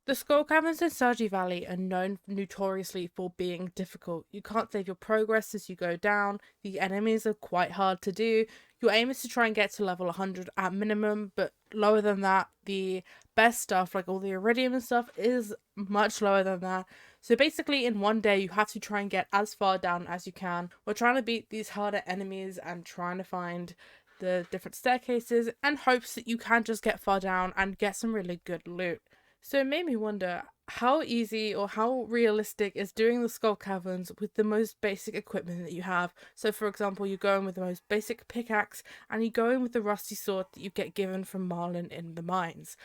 The skull caverns in Stardew Valley are known notoriously for being difficult. You can't save your progress as you go down, the enemies are quite hard to do. Your aim is to try and get to level 100 at minimum, but lower than that, the best stuff, like all the iridium and stuff, is much lower than that. So basically, in one day, you have to try and get as far down as you can. We're trying to beat these harder enemies and trying to find the different staircases, and hopes that you can just get far down and get some really good loot. So it made me wonder, how easy or how realistic is doing the skull caverns with the most basic equipment that you have. So for example, you go in with the most basic pickaxe and you go in with the rusty sword that you get given from Marlin in the mines.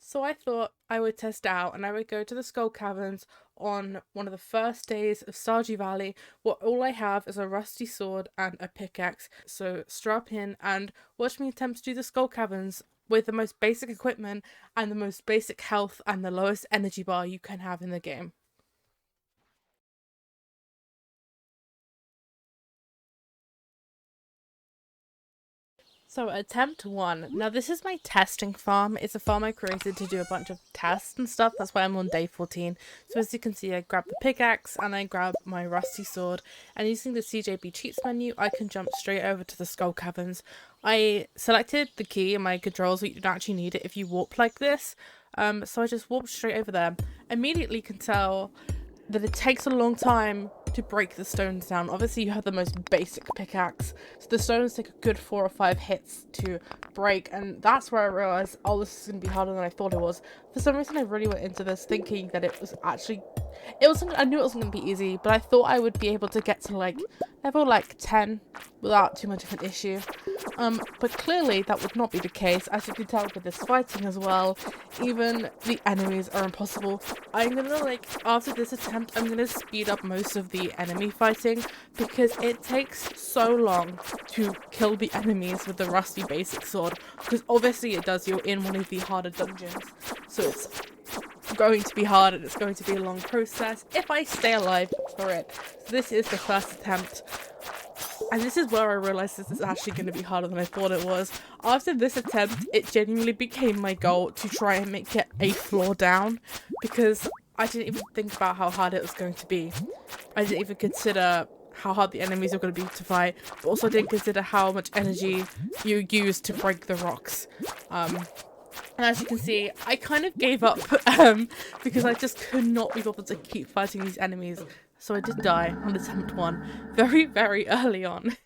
So I thought I would test out and I would go to the skull caverns on one of the first days of Stardew Valley, where all I have is a rusty sword and a pickaxe. So strap in and watch me attempt to do the skull caverns with the most basic equipment and the most basic health and the lowest energy bar you can have in the game. So attempt one. Now this is my testing farm. It's a farm I created to do a bunch of tests and stuff. That's why I'm on day 14. So as you can see, I grab the pickaxe and I grab my rusty sword. And using the CJB cheats menu, I can jump straight over to the skull caverns. I selected the key in my controls, but you don't actually need it if you warp like this. So I just warped straight over there. Immediately can tell that it takes a long time to break the stones down. Obviously you have the most basic pickaxe, so the stones take a good 4 or 5 hits to break, and that's where I realized, oh, this is going to be harder than I thought it was. For some reason I really went into this thinking that it was actually, I knew it wasn't going to be easy, but I thought I would be able to get to like level like 10 without too much of an issue. But clearly that would not be the case. As you can tell with this fighting as well, even the enemies are impossible. I'm gonna, like, after this attempt, I'm gonna speed up most of the enemy fighting because it takes so long to kill the enemies with the rusty basic sword, because obviously it does, you're in one of the harder dungeons, so it's going to be hard and it's going to be a long process if I stay alive for it. So this is the first attempt. And this is where I realised this is actually going to be harder than I thought it was. After this attempt, it genuinely became my goal to try and make it a floor down, because I didn't even think about how hard it was going to be. I didn't even consider how hard the enemies are going to be to fight, but also didn't consider how much energy you use to break the rocks. And as you can see, I kind of gave up because I just could not be bothered to keep fighting these enemies. So I did die on attempt 1 very, very early on.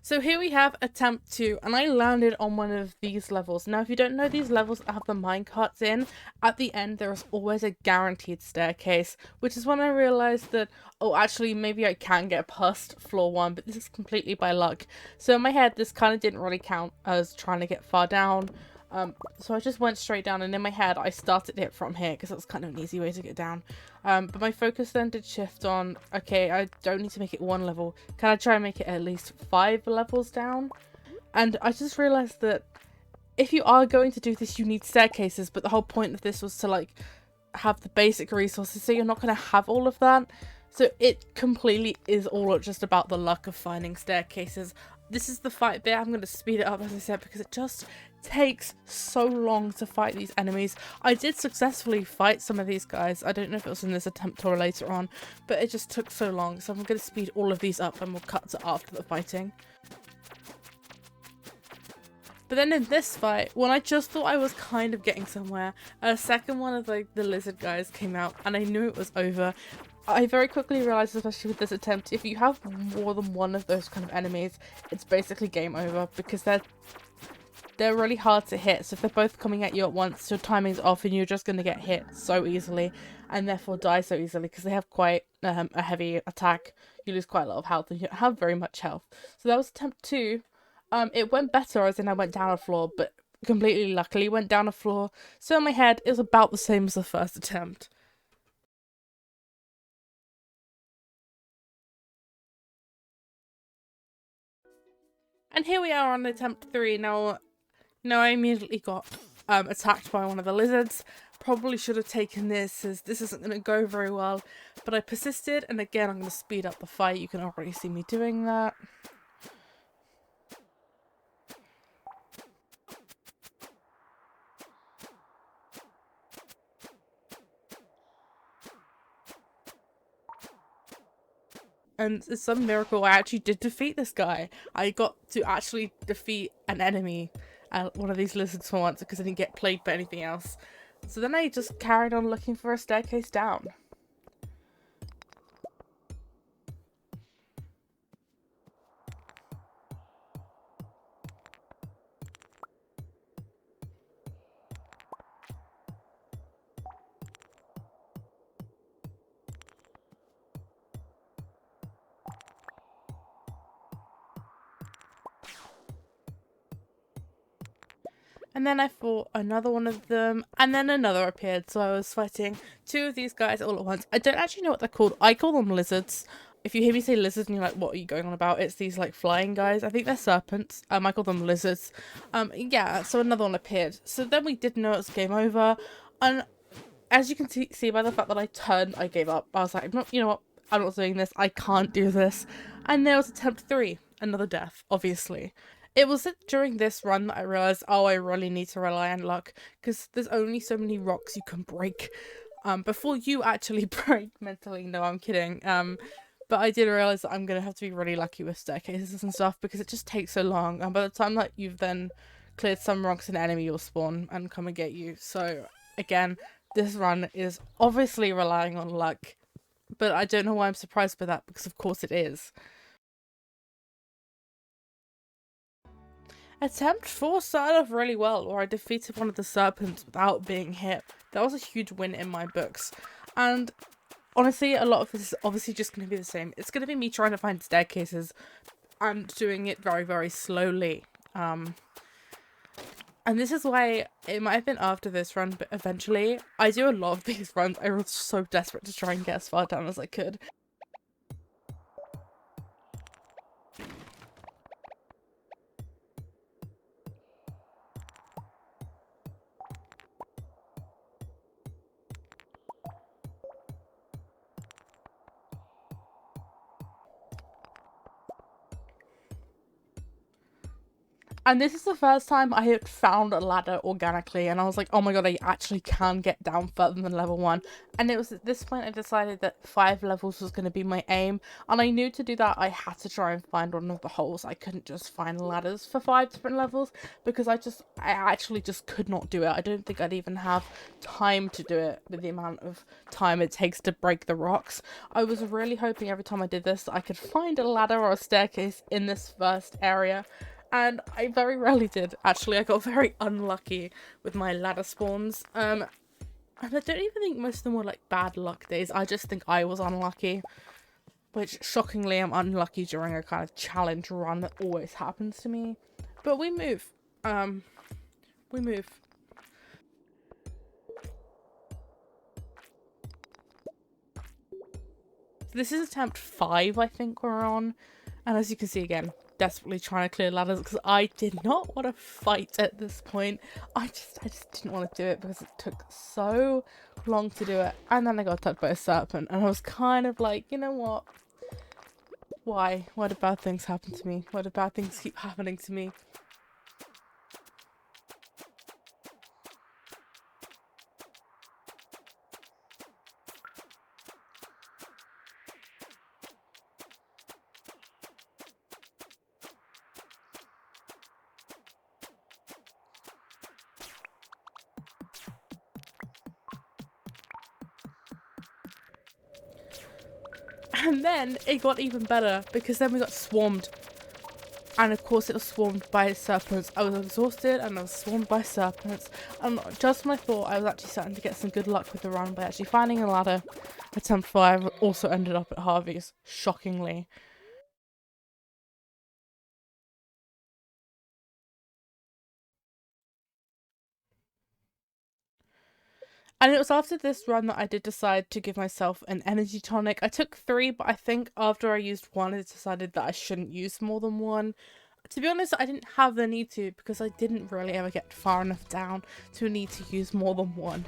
So here we have attempt 2, and I landed on one of these levels. Now, if you don't know these levels have the minecarts in, at the end there is always a guaranteed staircase, which is when I realised that, oh, actually, maybe I can get past floor 1, but this is completely by luck. So in my head, this kind of didn't really count as trying to get far down. So I just went straight down, and in my head I started it from here because that's kind of an easy way to get down. But my focus then did shift on, okay, I don't need to make it 1 level. Can I try and make it at least 5 levels down? And I just realised that if you are going to do this, you need staircases, but the whole point of this was to, like, have the basic resources, so you're not going to have all of that. So it completely is all just about the luck of finding staircases. This is the fight bit. I'm going to speed it up, as I said, because it just takes so long to fight these enemies. I did successfully fight some of these guys. I don't know if it was in this attempt or later on, but it just took so long. So I'm going to speed all of these up and we'll cut to after the fighting. But then in this fight, when I just thought I was kind of getting somewhere, a second one of the lizard guys came out and I knew it was over. I very quickly realised, especially with this attempt, if you have more than one of those kind of enemies, it's basically game over, because they're really hard to hit. So if they're both coming at you at once, your timing's off and you're just going to get hit so easily and therefore die so easily, because they have quite a heavy attack. You lose quite a lot of health and you don't have very much health. So that was attempt 2. It went better, as in I went down a floor, but completely luckily went down a floor. So in my head, it was about the same as the first attempt. And here we are on attempt 3. Now I immediately got attacked by one of the lizards. Probably should have taken this, as this isn't going to go very well. But I persisted, and again I'm going to speed up the fight. You can already see me doing that. and it's some miracle I actually did defeat this guy. I got to actually defeat an enemy, one of these lizards for once, because I didn't get plagued by anything else. So then I just carried on looking for a staircase down. And then I fought another one of them, and then another appeared, so I was fighting two of these guys all at once. I don't actually know what they're called. I call them lizards. If you hear me say lizards and you're like, what are you going on about? It's these like flying guys. I think they're serpents. I call them lizards. Yeah, so another one appeared. So then we did know it was game over, and as you can see by the fact that I turned, I gave up. I was like, you know what? I'm not doing this. I can't do this. And there was attempt 3, another death, obviously. It was during this run that I realised, oh, I really need to rely on luck, because there's only so many rocks you can break before you actually break mentally. No, I'm kidding. But I did realise that I'm going to have to be really lucky with staircases and stuff, because it just takes so long. And by the time that you've then cleared some rocks, an enemy will spawn and come and get you. So, again, this run is obviously relying on luck, but I don't know why I'm surprised by that, because of course it is. Attempt 4 started off really well, where I defeated one of the serpents without being hit. That was a huge win in my books. And honestly, a lot of this is obviously just going to be the same. It's going to be me trying to find staircases and doing it very, very slowly. And this is why it might have been after this run, but eventually I do a lot of these runs. I was so desperate to try and get as far down as I could. And this is the first time I had found a ladder organically, and I was like, oh my god, I actually can get down further than level 1. And it was at this point I decided that 5 levels was going to be my aim, and I knew to do that I had to try and find one of the holes. I couldn't just find ladders for 5 different levels, because I actually just could not do it. I don't think I'd even have time to do it with the amount of time it takes to break the rocks. I was really hoping every time I did this I could find a ladder or a staircase in this first area. And I very rarely did. Actually, I got very unlucky with my ladder spawns. And I don't even think most of them were like bad luck days. I just think I was unlucky. Which, shockingly, I'm unlucky during a kind of challenge run that always happens to me. But we move. We move. So this is attempt 5, I think we're on. And as you can see again, desperately trying to clear ladders, because I did not want to fight at this point. I just didn't want to do it because it took so long to do it. And then I got attacked by a serpent, and I was kind of like, you know what? Why? Why do bad things happen to me? Why do bad things keep happening to me? And then it got even better, because then we got swarmed. And of course it was swarmed by serpents. I was exhausted and I was swarmed by serpents. And just when I thought I was actually starting to get some good luck with the run by actually finding a ladder, attempt 5 also ended up at Harvey's, shockingly. And it was after this run that I did decide to give myself an energy tonic. I took 3, but I think after I used 1, I decided that I shouldn't use more than 1. To be honest, I didn't have the need to, because I didn't really ever get far enough down to need to use more than 1.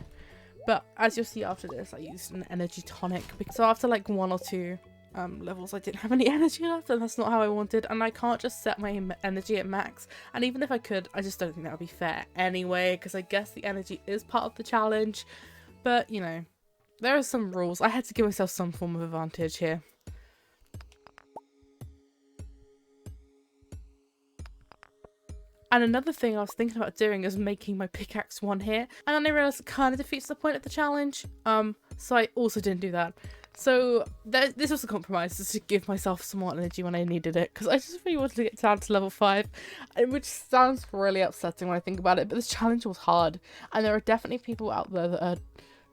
But as you'll see after this, I used an energy tonic. So after like 1 or 2 levels, I didn't have any energy left, and that's not how I wanted. And I can't just set my energy at max. And even if I could, I just don't think that would be fair anyway, because I guess the energy is part of the challenge. But, you know, there are some rules. I had to give myself some form of advantage here. And another thing I was thinking about doing is making my pickaxe one hit, and then I realised it kind of defeats the point of the challenge, so I also didn't do that. So this was a compromise, just to give myself some more energy when I needed it, because I just really wanted to get down to level 5, which sounds really upsetting when I think about it, but this challenge was hard, and there are definitely people out there that are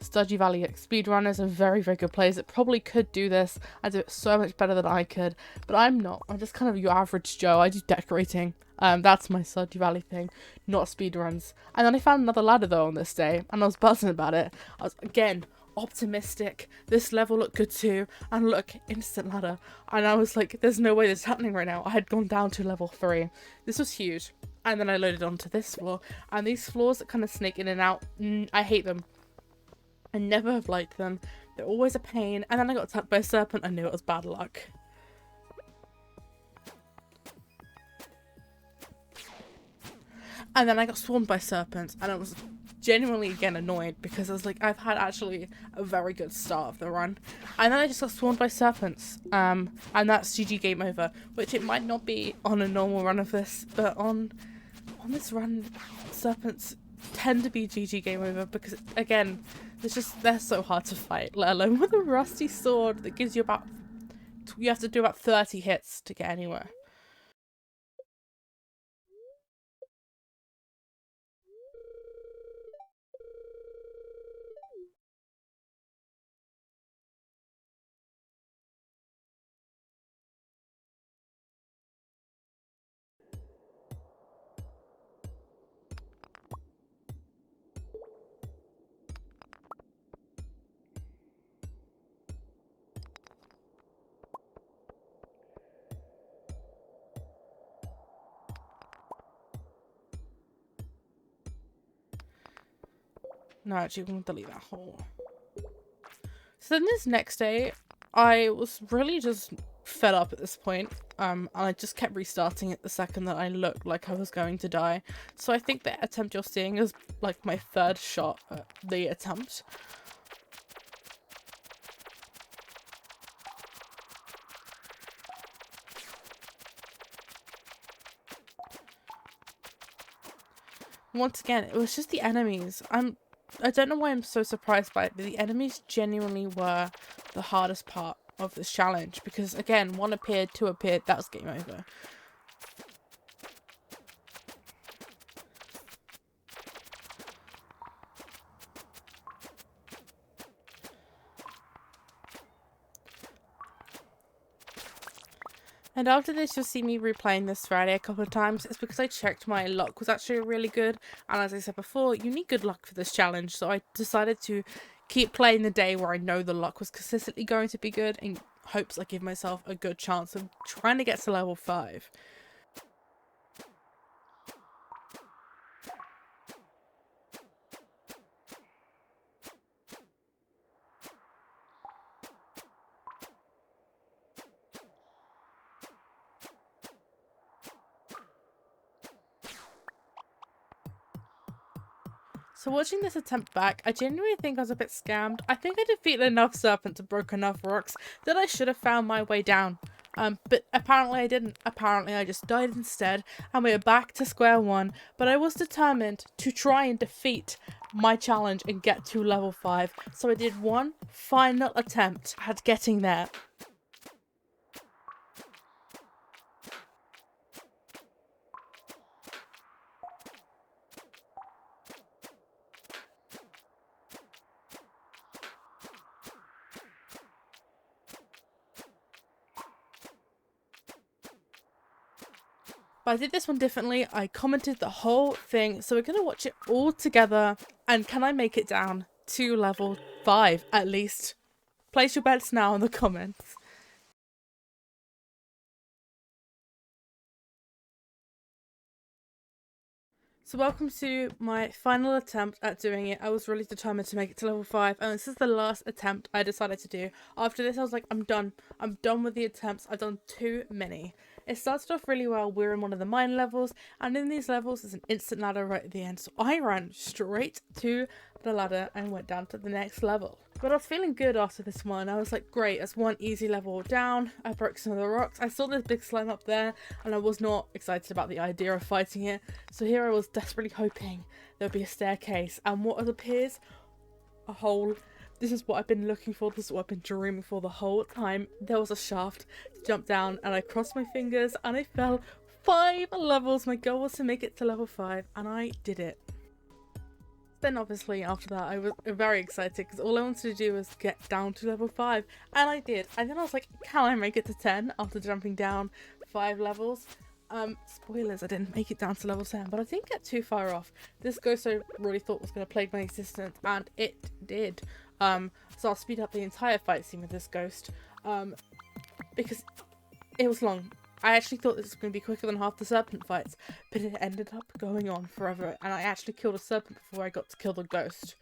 Stardew Valley speedrunners and very, very good players that probably could do this and do it so much better than I could, but I'm not. I'm just kind of your average Joe. I do decorating. That's my Stardew Valley thing, not speedruns. And then I found another ladder though on this day, and I was buzzing about it. I was, again, optimistic. This level looked good too, and look, instant ladder. And I was like, there's no way this is happening right now. I had gone down to level 3. This was huge. And then I loaded onto this floor, and these floors that kind of snake in and out, I hate them. I never have liked them. They're always a pain. And then I got attacked by a serpent. I knew it was bad luck. And then I got swarmed by serpents. And I was genuinely, again, annoyed. Because I was like, I've had actually a very good start of the run. And then I just got swarmed by serpents. And that's GG game over. Which it might not be on a normal run of this. But on this run, serpents tend to be GG game over, because again, they're so hard to fight, let alone with a rusty sword that gives you you have to do about 30 hits to get anywhere. No, actually, I'm going to delete that whole. So then this next day, I was really just fed up at this point. And I just kept restarting it the second that I looked like I was going to die. So I think the attempt you're seeing is like my 3rd shot at the attempt. Once again, it was just the enemies. I don't know why I'm so surprised by it, but the enemies genuinely were the hardest part of this challenge. Because again, 1 appeared, 2 appeared, that was game over. And after this, you'll see me replaying this Friday a couple of times. It's because I checked my luck was actually really good. And as I said before, you need good luck for this challenge. So I decided to keep playing the day where I know the luck was consistently going to be good, in hopes I give myself a good chance of trying to get to level 5. So watching this attempt back, I genuinely think I was a bit scammed. I think I defeated enough serpents and broke enough rocks that I should have found my way down. But apparently I didn't. Apparently I just died instead, and we are back to square one. But I was determined to try and defeat my challenge and get to level 5. So I did one final attempt at getting there. But I did this one differently. I commented the whole thing, so we're going to watch it all together. And can I make it down to level 5 at least? Place your bets now in the comments. So welcome to my final attempt at doing it. I was really determined to make it to level 5, and this is the last attempt I decided to do. After this I was like, I'm done. I'm done with the attempts. I've done too many. It started off really well. We're in one of the mine levels, and in these levels there's an instant ladder right at the end. So I ran straight to the ladder and went down to the next level. But I was feeling good after this one. I was like, great, that's one easy level down. I broke some of the rocks. I saw this big slime up there, and I was not excited about the idea of fighting it. So here I was desperately hoping there'd be a staircase, and what appears? A hole. This is what I've been looking for. This is what I've been dreaming for the whole time. There was a shaft to jump down, and I crossed my fingers and I fell 5 levels. My goal was to make it to level 5, and I did it. Then obviously after that I was very excited because all I wanted to do was get down to level 5, and I did. And then I was like, can I make it to 10 after jumping down 5 levels? Spoilers, I didn't make it down to level 10, but I didn't get too far off. This ghost I really thought was going to plague my existence, and it did. So I'll speed up the entire fight scene with this ghost, because it was long. I actually thought this was going to be quicker than half the serpent fights, but it ended up going on forever, and I actually killed a serpent before I got to kill the ghost.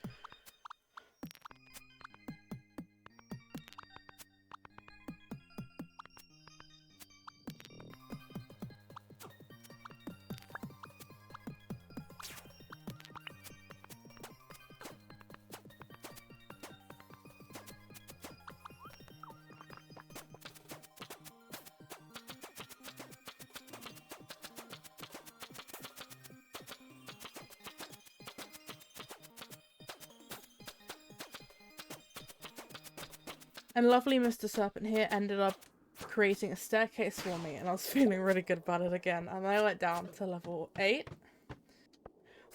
And lovely Mr. Serpent here ended up creating a staircase for me, and I was feeling really good about it again. And I went down to level 8,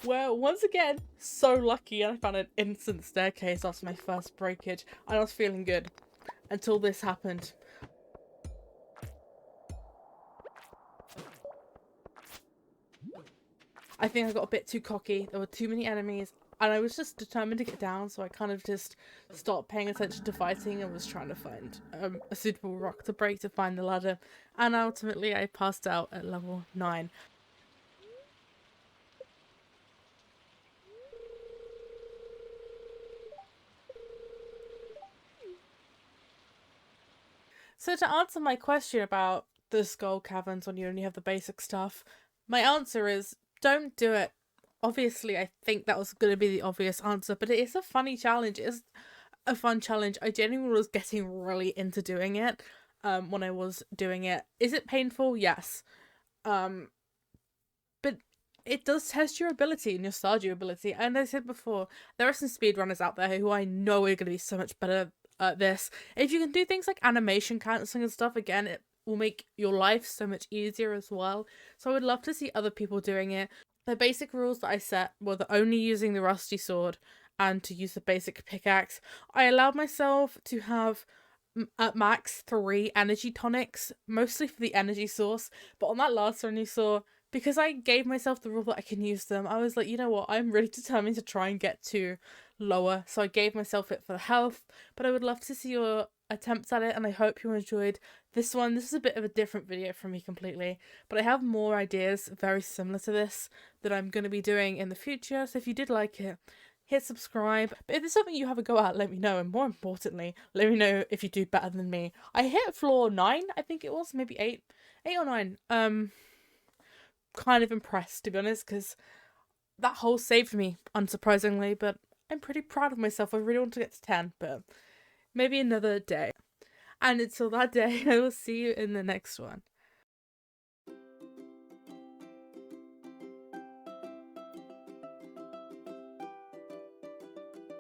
where once again, so lucky, and I found an instant staircase after my first breakage, and I was feeling good until this happened. I think I got a bit too cocky. There were too many enemies, and I was just determined to get down, so I kind of just stopped paying attention to fighting and was trying to find a suitable rock to break to find the ladder. And ultimately I passed out at level 9. So to answer my question about the skull caverns when you only have the basic stuff, my answer is don't do it. Obviously, I think that was going to be the obvious answer, but it is a funny challenge. It is a fun challenge. I genuinely was getting really into doing it when I was doing it. Is it painful? Yes. But it does test your ability and your stardew ability. And as I said before, there are some speedrunners out there who I know are going to be so much better at this. If you can do things like animation cancelling and stuff, again, it will make your life so much easier as well. So I would love to see other people doing it. The basic rules that I set were the only using the rusty sword and to use the basic pickaxe. I allowed myself to have at max 3 energy tonics, mostly for the energy source, but on that last one you saw, because I gave myself the rule that I can use them, I was like, you know what, I'm really determined to try and get to lower, so I gave myself it for the health. But I would love to see your attempts at it, and I hope you enjoyed this one. This is a bit of a different video from me completely, but I have more ideas very similar to this that I'm going to be doing in the future, so if you did like it, hit subscribe. But if there's something you have a go at, let me know, and more importantly, let me know if you do better than me. I hit floor 9, I think it was, maybe 8 or 9. Kind of impressed, to be honest, because that hole saved me, unsurprisingly, but I'm pretty proud of myself. I really want to get to 10, but maybe another day. And until that day, I will see you in the next one.